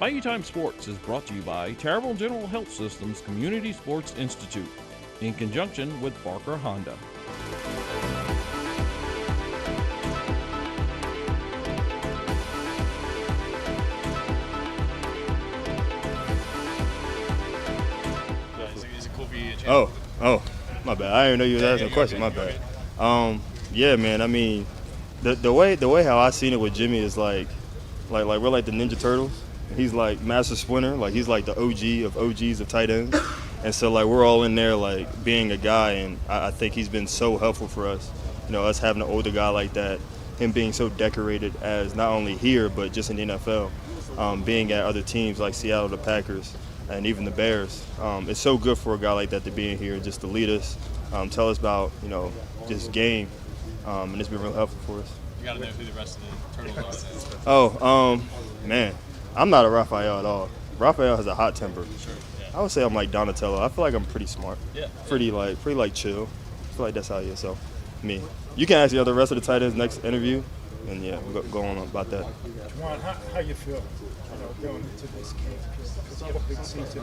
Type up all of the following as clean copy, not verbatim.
Bayou Time Sports is brought to you by Terrible General Health Systems Community Sports Institute in conjunction with Barker Honda. Is it cool for you to Oh, my bad. I didn't know you was asking a question. My bad. Yeah, man. I mean, the way how I seen it with Jimmy is like we're like the Ninja Turtles. He's like Master Splinter. Like he's like the OG of OGs of tight ends. And so like we're all in there like being a guy, and I think he's been so helpful for us. You know, us having an older guy like that, him being so decorated as not only here but just in the NFL, being at other teams like Seattle, the Packers, and even the Bears. It's so good for a guy like that to be in here just to lead us, tell us about just game, and it's been real helpful for us. You got to know who the rest of the Turtles are. Man, I'm not a Raphael at all. Raphael has a hot temper. Sure. Yeah. I would say I'm like Donatello. I feel like I'm pretty smart. Yeah. Pretty chill. I feel like that's how he is. So, me. You can ask the rest of the tight ends next interview, and yeah, we'll go on about that. Juwan, how you feel? Going into this game because you had a big season.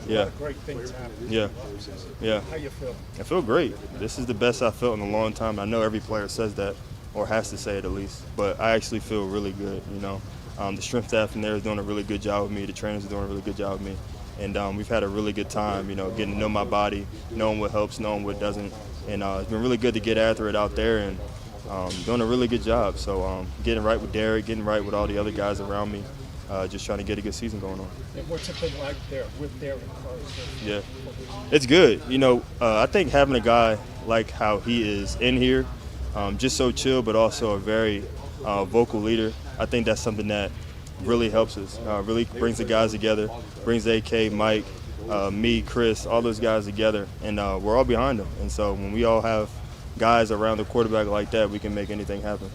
A Yeah. lot of great things happening. Yeah. How you feel? I feel great. This is the best I've felt in a long time. I know every player says that, or has to say it at least, but I actually feel really good. The strength staff in there is doing a really good job with me. The trainers are doing a really good job with me. And we've had a really good time, getting to know my body, knowing what helps, knowing what doesn't. And it's been really good to get after it out there and doing a really good job. So getting right with Derek, getting right with all the other guys around me, just trying to get a good season going on. And what's it been like there with Derek Carter? Yeah, it's good. I think having a guy like how he is in here, just so chill, but also a very vocal leader, I think that's something that really helps us, really brings the guys together, brings AK, Mike, me, Chris, all those guys together, and we're all behind them. And so when we all have guys around the quarterback like that, we can make anything happen.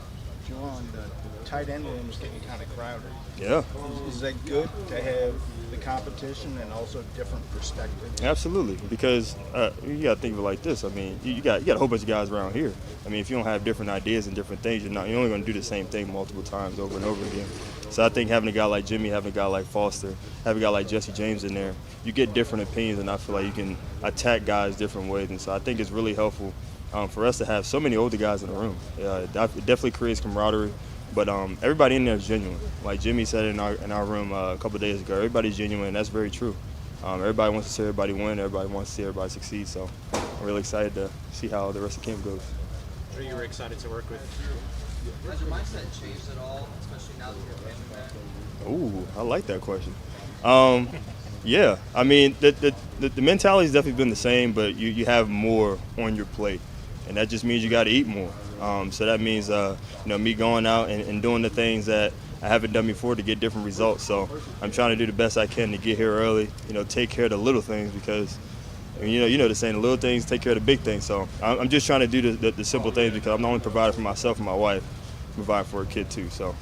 Juwan, the tight end room is getting kind of crowded. Yeah. Is that good to have the competition and also different perspectives? Absolutely, because you got to think of it like this. I mean, you got a whole bunch of guys around here. I mean, if you don't have different ideas and different things, you're only going to do the same thing multiple times over and over again. So I think having a guy like Jimmy, having a guy like Foster, having a guy like Jesse James in there, you get different opinions, and I feel like you can attack guys different ways. And so I think it's really helpful for us to have so many older guys in the room. It definitely creates camaraderie. But everybody in there is genuine. Like Jimmy said in our room a couple of days ago, everybody's genuine, and that's very true. Everybody wants to see everybody win. Everybody wants to see everybody succeed. So I'm really excited to see how the rest of the camp goes. Sure, you were excited to work with. Has your mindset changed at all, especially now that you're getting back? Ooh, I like that question. Yeah, I mean, the mentality has definitely been the same, but you have more on your plate, and that just means you got to eat more. So that means, me going out and doing the things that I haven't done before to get different results. So I'm trying to do the best I can to get here early, take care of the little things because, the saying, the little things take care of the big things. So I'm just trying to do the simple things because I'm not only providing for myself and my wife, I'm providing for a kid too. So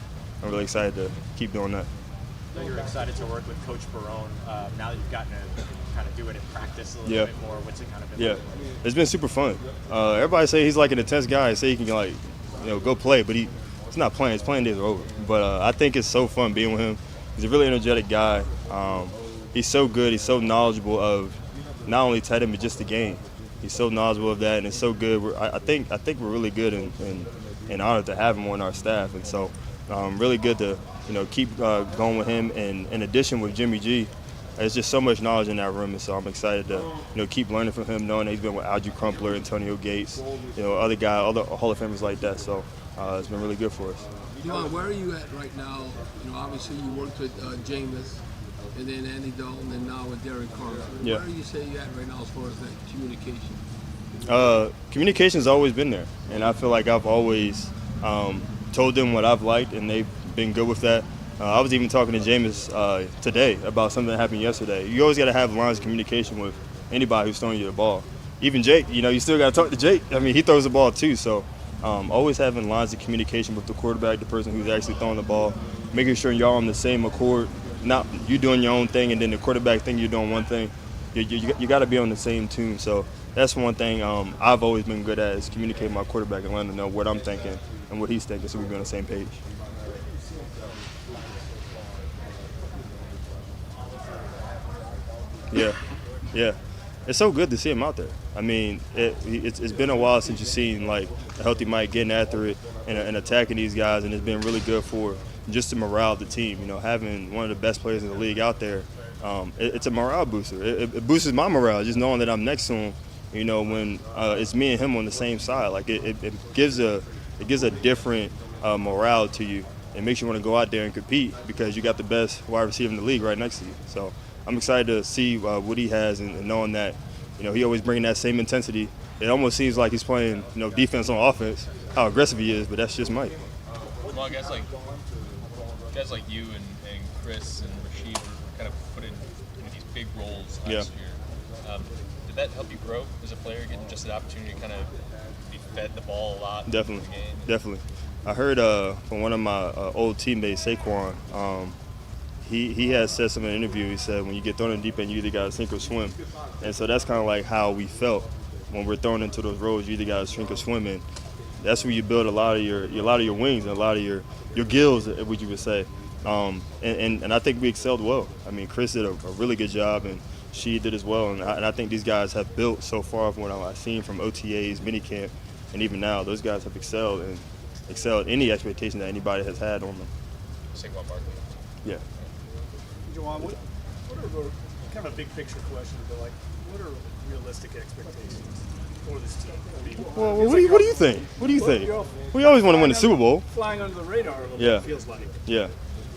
I'm really excited to keep doing that. I know you're excited to work with Coach Barone. Now that you've gotten to kind of do it in practice a little bit more, what's it kind of been like? It's been super fun. Everybody say he's like an intense guy and say he can go play, but he's not playing. His playing days are over. But I think it's so fun being with him. He's a really energetic guy. He's so good. He's so knowledgeable of not only tight end but just the game. He's so knowledgeable of that, and it's so good. I think we're really good and honored to have him on our staff, and so really good to keep going with him. And in addition with Jimmy G, there's just so much knowledge in that room, and so I'm excited to keep learning from him, knowing that he's been with Algie Crumpler, Antonio Gates, other guys, other Hall of Famers like that. So it's been really good for us. Juwan, where are you at right now? Obviously you worked with Jameis, and then Andy Dalton, and now with Derek Carter. Yeah. Where are you say you at right now as far as that communication? Communication's always been there, and I feel like I've always told them what I've liked, and they've been good with that. I was even talking to Jameis today about something that happened yesterday. You always got to have lines of communication with anybody who's throwing you the ball. Even Jake, you still got to talk to Jake. I mean, he throws the ball too, so always having lines of communication with the quarterback, the person who's actually throwing the ball, making sure y'all on the same accord, not you doing your own thing and then the quarterback think you're doing one thing. You got to be on the same tune. So that's one thing I've always been good at is communicating with my quarterback and letting him know what I'm thinking and what he's thinking so we can be on the same page. Yeah. It's so good to see him out there. I mean, it's been a while since you've seen like a healthy Mike getting after it and attacking these guys, and it's been really good for just the morale of the team. You know, having one of the best players in the league out there, it's a morale booster. It boosts my morale just knowing that I'm next to him. You know, when it's me and him on the same side, like it gives a different morale to you. It makes you want to go out there and compete because you got the best wide receiver in the league right next to you. So I'm excited to see what he has and knowing that, you know, he always bringing that same intensity. It almost seems like he's playing, you know, defense on offense, how aggressive he is, but that's just Mike. Well, guys like you and Chris and Rasheed were kind of put in these big roles last year. Did that help you grow as a player, getting just the opportunity to kind of be fed the ball a lot? Definitely. I heard from one of my old teammates, Saquon, he had said something in an interview. He said, when you get thrown in the deep end, you either got to sink or swim. And so that's kind of like how we felt when we're thrown into those roles. You either got to sink or swim. And that's where you build a lot of your wings and a lot of your gills, what you would say. And I think we excelled well. I mean, Chris did a really good job, and she did as well. And I think these guys have built so far from what I've seen from OTAs, minicamp, and even now. Those guys have excelled any expectation that anybody has had on them. Saquon Barkley. Yeah. Juwan, what are the, kind of a big picture question, but like, what are realistic expectations for this team? I mean, well, what do you think? What do you think? We always want to win the Super Bowl. Flying under the radar a little bit, it feels like. Yeah.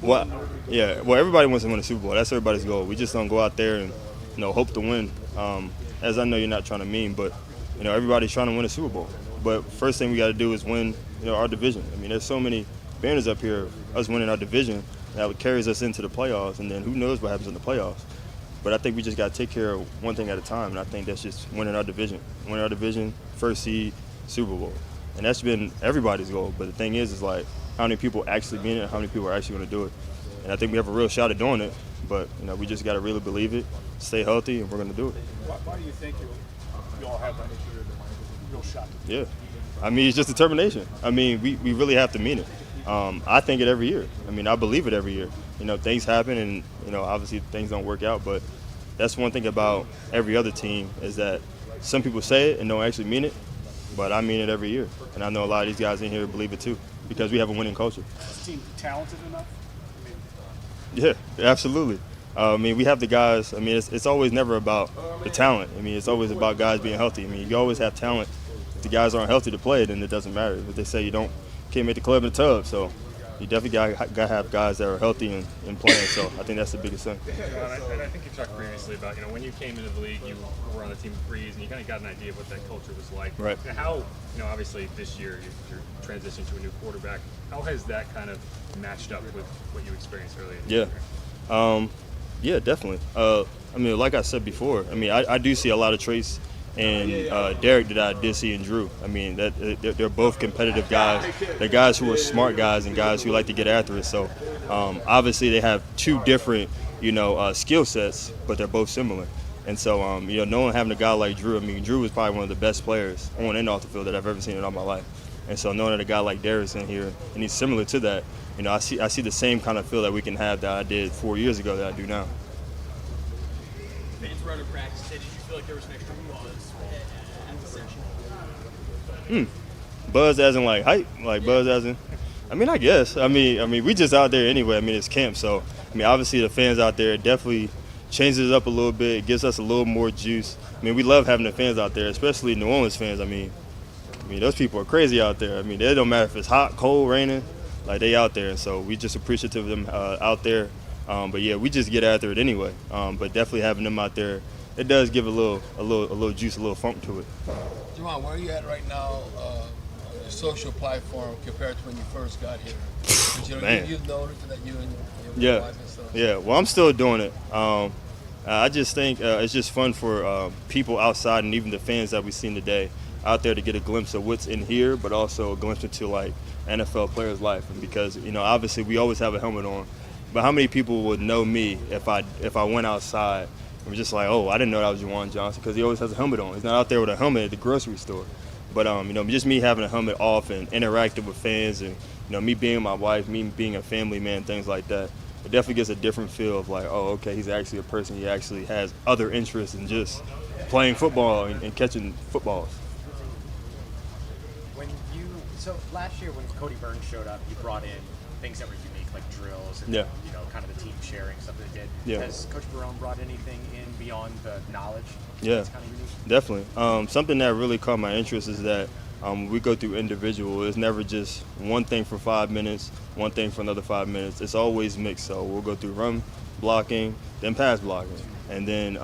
Well, everybody wants to win the Super Bowl. That's everybody's goal. We just don't go out there and, you know, hope to win. As I know you're not trying to mean, but, you know, everybody's trying to win a Super Bowl. But first thing we got to do is win, you know, our division. I mean, there's so many banners up here of us winning our division that carries us into the playoffs, and then who knows what happens in the playoffs. But I think we just got to take care of one thing at a time, and I think that's just winning our division. Winning our division, first seed, Super Bowl. And that's been everybody's goal. But the thing is like, how many people actually mean it, how many people are actually going to do it. And I think we have a real shot at doing it, but, you know, we just got to really believe it, stay healthy, and we're going to do it. Why do you think you all have that real shot? Yeah. I mean, it's just determination. I mean, we really have to mean it. I think it every year. I mean, I believe it every year. You know, things happen and, you know, obviously things don't work out, but that's one thing about every other team is that some people say it and don't actually mean it, but I mean it every year. And I know a lot of these guys in here believe it too because we have a winning culture. Is this team talented enough? Yeah, absolutely. I mean, we have the guys. I mean, it's always never about the talent. I mean, it's always about guys being healthy. I mean, you always have talent. If the guys aren't healthy to play, then it doesn't matter. But they say can't make the club in the tub, so you definitely got to have guys that are healthy and playing. So I think that's the biggest thing. I think you talked previously about, you know, when you came into the league, you were on the team with Breeze, and you kind of got an idea of what that culture was like. Right. And how, you know, obviously this year you're transitioning to a new quarterback. How has that kind of matched up with what you experienced earlier in the year? Yeah, definitely. I mean, like I said before, I mean, I do see a lot of traits in Derek that I did see in Drew. I mean, they're both competitive guys. They're guys who are smart guys and guys who like to get after it. So obviously they have two different, you know, skill sets, but they're both similar. And so, you know, knowing having a guy like Drew, I mean, Drew is probably one of the best players on and off the field that I've ever seen in all my life. And so knowing that a guy like Derek's in here and he's similar to that, you know, I see the same kind of feel that we can have that I did 4 years ago that I do now. Fans were out of practice. Did you feel like there was an extra buzz at the session? Buzz as in like hype, like buzz as in. I mean, I guess. I mean, we just out there anyway. I mean, it's camp, so I mean, obviously the fans out there definitely changes it up a little bit. It gives us a little more juice. I mean, we love having the fans out there, especially New Orleans fans. I mean, those people are crazy out there. I mean, it don't matter if it's hot, cold, raining, like they out there. And so we just appreciative of them out there. But yeah, we just get after it anyway. But definitely having them out there, it does give a little juice, a little funk to it. Juwan, where are you at right now on your social platform compared to when you first got here? You know, Man. you've noticed that you and your wife and stuff. Yeah. Well, I'm still doing it. I just think it's just fun for people outside and even the fans that we've seen today out there to get a glimpse of what's in here, but also a glimpse into like NFL players' life. And because, you know, obviously we always have a helmet on, but how many people would know me if I went outside and was just like, oh, I didn't know that was Juwan Johnson, because he always has a helmet on. He's not out there with a helmet at the grocery store. But you know, just me having a helmet off and interacting with fans, and you know, me being my wife, me being a family man, things like that. it definitely gets a different feel of like, oh, okay, he's actually a person. He actually has other interests than just playing football and catching footballs. So last year when Cody Burns showed up, you brought in things that were unique, like drills and kind of the team sharing stuff that they did. Yeah. Has Coach Barone brought anything in beyond the knowledge? Yeah, That's kind of unique? definitely. Something that really caught my interest is that we go through individual. It's never just one thing for 5 minutes, one thing for another 5 minutes. It's always mixed. So we'll go through run blocking, then pass blocking, and then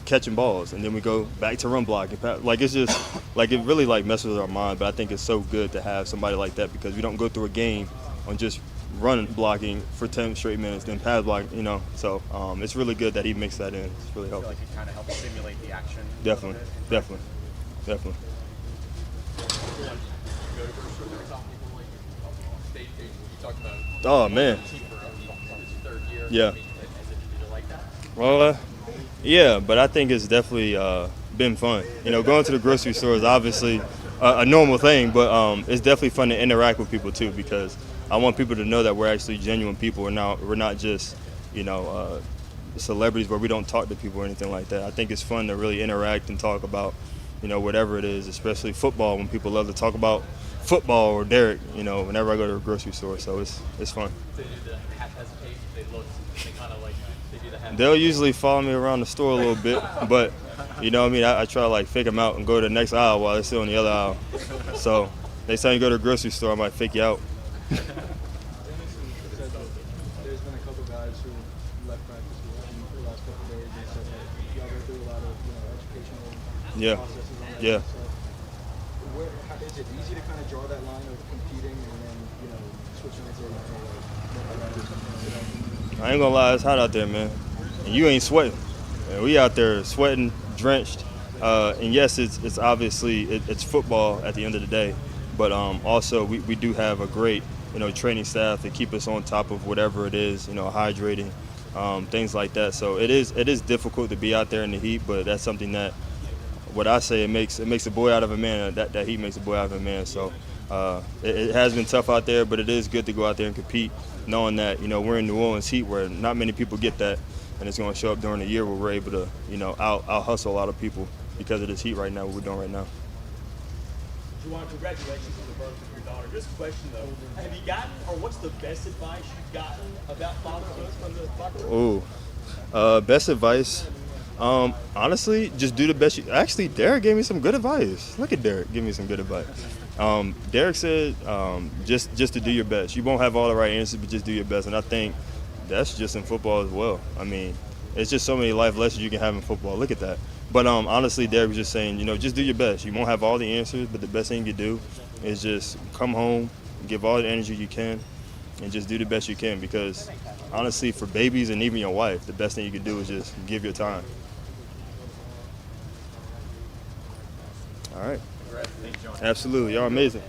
catching balls, and then we go back to run blocking. Like it's just like it really like messes with our mind. But I think it's so good to have somebody like that because we don't go through a game on just run blocking for 10 straight minutes, then pass blocking. So it's really good that he mixed that in. It's really helpful. I feel like it kind of helps simulate the action. Definitely. Oh man. Yeah. Well, yeah, but I think it's definitely been fun. Going to the grocery store is obviously a normal thing, but it's definitely fun to interact with people too because I want people to know that we're actually genuine people. We're not just celebrities where we don't talk to people or anything like that. I think it's fun to really interact and talk about whatever it is, especially football when people love to talk about football or Derek. Whenever I go to a grocery store, so it's fun. They'll usually follow me around the store a little bit, but I try to like fake them out and go to the next aisle while they're still in the other aisle. So next time you go to a grocery store, I might fake you out. There's been a couple guys who left practice for the last couple of days and said that y'all go through a lot of educational processes on that. Yeah. So is it easy to kind of draw that line of competing and then switching into I ain't gonna lie, it's hot out there, man. And you ain't sweating. We out there sweating, drenched. And yes, it's obviously it's football at the end of the day, but also we do have a great training staff to keep us on top of whatever it is, hydrating, things like that. So it is difficult to be out there in the heat, but that's something that what I say it makes a boy out of a man. That heat makes a boy out of a man. So it has been tough out there, but it is good to go out there and compete, knowing that we're in New Orleans heat where not many people get that, and it's going to show up during the year where we're able to out hustle a lot of people because of this heat right now. What we're doing right now. Juwan, congratulations on the birth of your daughter. Just a question though, have you gotten, or what's the best advice you've gotten about fatherhood from the locker room? Best advice. Honestly, just do the best. Actually, Derek gave me some good advice. Look at Derek, give me some good advice. Derek said just to do your best. You won't have all the right answers, but just do your best. And I think that's just in football as well. I mean, it's just so many life lessons you can have in football. Look at that. But honestly, Derek was just saying, just do your best. You won't have all the answers, but the best thing you can do is just come home, give all the energy you can, and just do the best you can. Because honestly, for babies and even your wife, the best thing you can do is just give your time. All right. Absolutely. Y'all amazing.